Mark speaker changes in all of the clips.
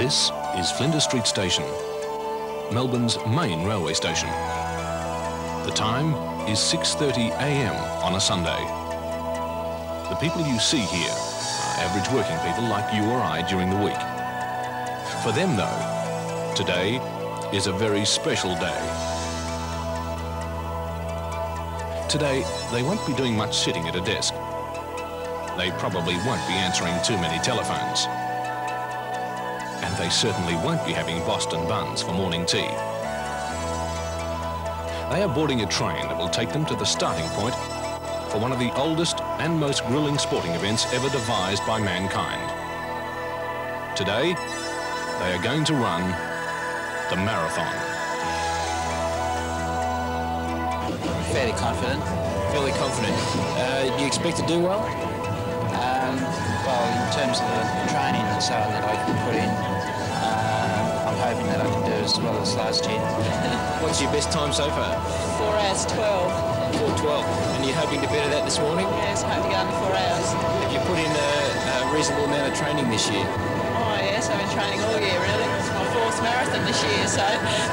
Speaker 1: This is Flinders Street Station, Melbourne's main railway station. The time is 6:30 a.m. on a Sunday. The people you see here are average working people like you or I during the week. For them, though, today is a very special day. Today, they won't be doing much sitting at a desk. They probably won't be answering too many telephones. And they certainly won't be having Boston buns for morning tea. They are boarding a train that will take them to the starting point for one of the oldest and most grueling sporting events ever devised by mankind. Today, they are going to run the marathon.
Speaker 2: Fairly confident. Fairly confident. Do you expect to do well? Well, in terms of the training and so on that I can put in, I'm hoping that I can do as well as last year. What's your best time so far?
Speaker 3: 4 hours 12.
Speaker 2: 4:12. And you're hoping to better that this morning?
Speaker 3: Yes, hope to get under 4 hours.
Speaker 2: Have you put in a reasonable amount of training this year?
Speaker 3: Oh yes, I've been training all year really. It's my 4th marathon this year, so...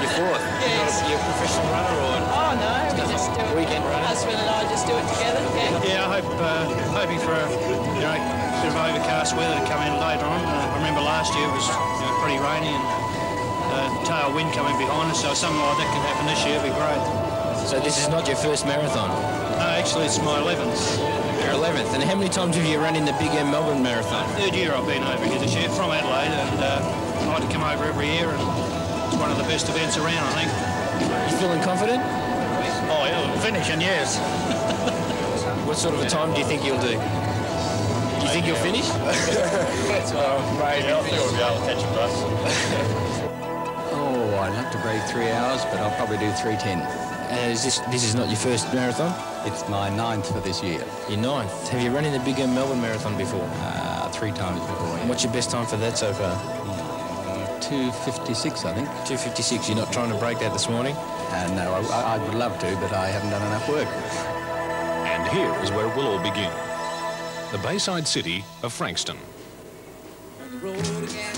Speaker 2: Your 4th?
Speaker 3: Yes.
Speaker 2: You're a professional runner or...?
Speaker 3: Oh no, we just do it.
Speaker 2: Weekend runner?
Speaker 3: My husband and I just do it together, yeah.
Speaker 4: Yeah, I hope, hoping for a bit of overcast weather to come in later on. I remember last year it was pretty rainy and tailwind coming behind us, so something like that can happen this year would be great.
Speaker 2: So this is not your first marathon?
Speaker 4: No, actually it's my 11th.
Speaker 2: Your 11th. And how many times have you run in the big Melbourne Marathon?
Speaker 4: 3rd year I've been over here this year from Adelaide, and I like to come over every year, and it's one of the best events around, I think.
Speaker 2: You feeling confident?
Speaker 4: Oh, yeah, finishing, yes.
Speaker 2: What sort of a time do you think you'll do? Do you think you'll finish?
Speaker 4: Maybe. I think we'll be able to catch a bus.
Speaker 5: Oh, I'd have to break 3 hours, but I'll probably do 3:10.
Speaker 2: This is not your first marathon?
Speaker 5: It's my 9th for this year.
Speaker 2: Your 9th. Have you run in the big Melbourne Marathon before?
Speaker 5: 3 times before. Yeah.
Speaker 2: And what's your best time for that so far?
Speaker 5: 2:56, I think.
Speaker 2: 2:56. You're not trying to break that this morning?
Speaker 5: No, I would love to, but I haven't done enough work.
Speaker 1: And here is where it will all begin. The Bayside city of Frankston.
Speaker 6: On the road again.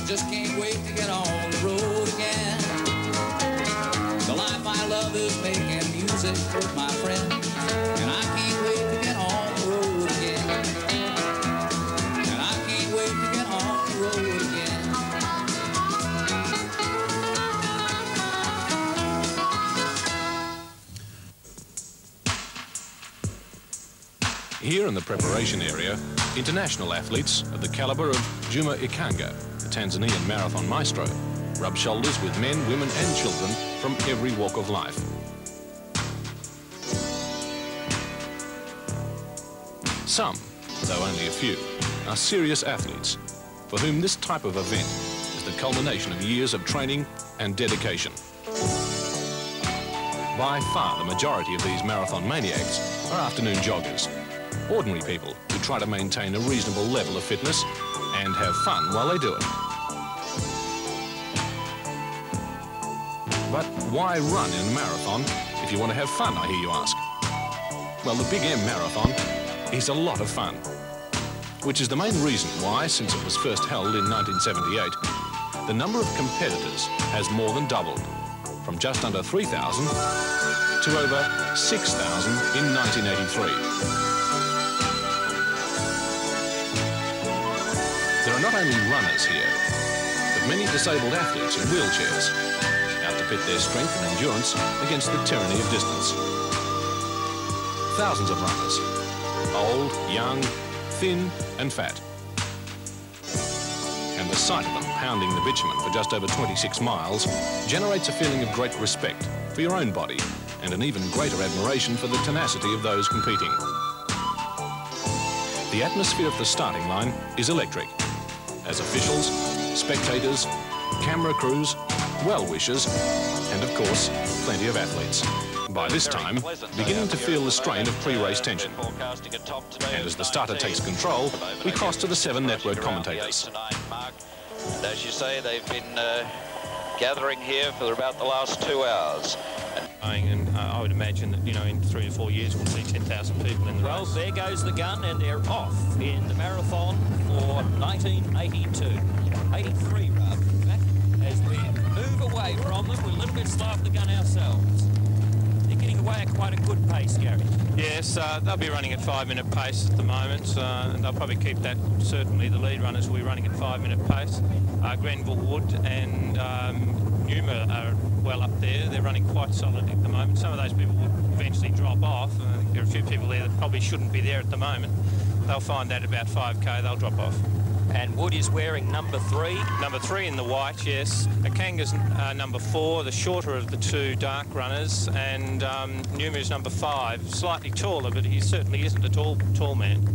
Speaker 6: Just can't wait to get on the road again. The life I love is making music with my friends, and I can't wait to get on the road again. And I can't wait to get on the road again.
Speaker 1: Here in the preparation area, international athletes of the calibre of Juma Ikanga, the Tanzanian marathon maestro, rub shoulders with men, women and children from every walk of life. Some, though only a few, are serious athletes for whom this type of event is the culmination of years of training and dedication. By far the majority of these marathon maniacs are afternoon joggers, ordinary people who try to maintain a reasonable level of fitness and have fun while they do it. But why run in a marathon if you want to have fun, I hear you ask? Well, the Big M Marathon is a lot of fun, which is the main reason why, since it was first held in 1978, the number of competitors has more than doubled, from just under 3,000 to over 6,000 in 1983. There are not only runners here, but many disabled athletes in wheelchairs, out to pit their strength and endurance against the tyranny of distance. Thousands of runners, old, young, thin and fat. And the sight of them pounding the bitumen for just over 26 miles generates a feeling of great respect for your own body and an even greater admiration for the tenacity of those competing. The atmosphere of the starting line is electric, as officials, spectators, camera crews, well-wishers, and of course, plenty of athletes. By this time, beginning to feel the strain of pre-race tension. And as the starter takes control, we cross to the 7 network commentators.
Speaker 7: And as you say, they've been gathering here for about the last 2 hours.
Speaker 8: And I would imagine that, you know, in 3 or 4 years we'll see 10,000 people in the
Speaker 9: Well,
Speaker 8: race.
Speaker 9: there goes the gun, and they're off in the marathon for 1982. 83, rather, in fact. As we move away from them, we're a little bit slow off the gun ourselves. They're getting away at quite a good pace, Gary.
Speaker 8: Yes, they'll be running at 5-minute pace at the moment, and they'll probably keep that. Certainly the lead runners will be running at 5-minute pace. Grenville Wood and Numa are well up there. They're running quite solid at the moment. Some of those people will eventually drop off. There are a few people there that probably shouldn't be there at the moment. They'll find that about 5K, they'll drop off.
Speaker 9: And Wood is wearing number 3.
Speaker 8: Number 3 in the white, yes. Akanga's number 4, the shorter of the two dark runners, and Numa's number 5, slightly taller, but he certainly isn't a tall man.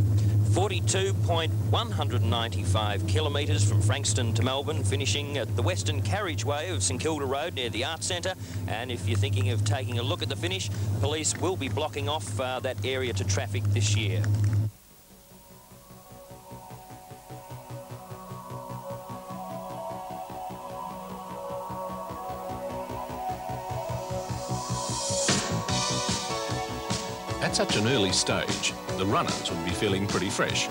Speaker 9: 42.195 kilometres from Frankston to Melbourne, finishing at the western carriageway of St Kilda Road near the Arts Centre. And if you're thinking of taking a look at the finish, police will be blocking off that area to traffic this year.
Speaker 1: At such an early stage, the runners would be feeling pretty fresh,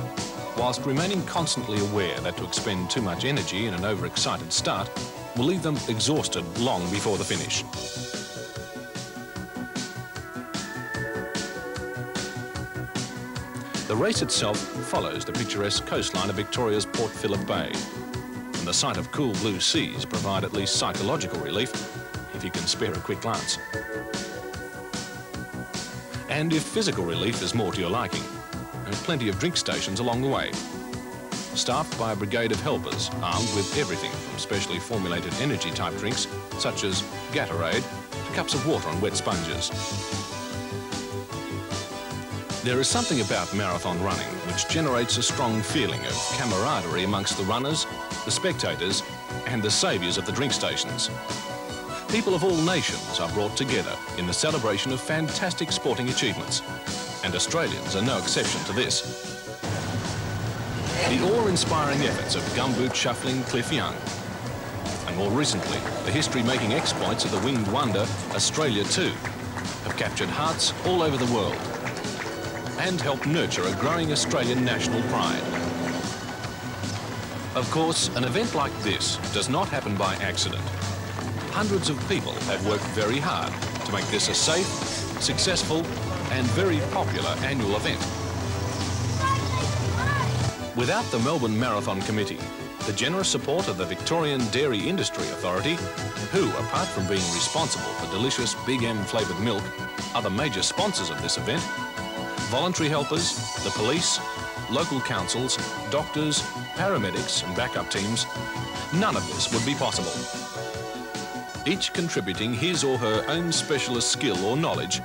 Speaker 1: whilst remaining constantly aware that to expend too much energy in an overexcited start will leave them exhausted long before the finish. The race itself follows the picturesque coastline of Victoria's Port Phillip Bay, and the sight of cool blue seas provide at least psychological relief if you can spare a quick glance. And if physical relief is more to your liking, there are plenty of drink stations along the way, staffed by a brigade of helpers armed with everything from specially formulated energy type drinks such as Gatorade to cups of water on wet sponges. There is something about marathon running which generates a strong feeling of camaraderie amongst the runners, the spectators and the saviours of the drink stations. People of all nations are brought together in the celebration of fantastic sporting achievements, and Australians are no exception to this. The awe-inspiring efforts of gumboot shuffling Cliff Young, and more recently, the history-making exploits of the winged wonder Australia 2, have captured hearts all over the world and helped nurture a growing Australian national pride. Of course, an event like this does not happen by accident. Hundreds of people have worked very hard to make this a safe, successful and very popular annual event. Without the Melbourne Marathon Committee, the generous support of the Victorian Dairy Industry Authority, who, apart from being responsible for delicious Big M flavoured milk, are the major sponsors of this event, voluntary helpers, the police, local councils, doctors, paramedics and backup teams, none of this would be possible. Each contributing his or her own specialist skill or knowledge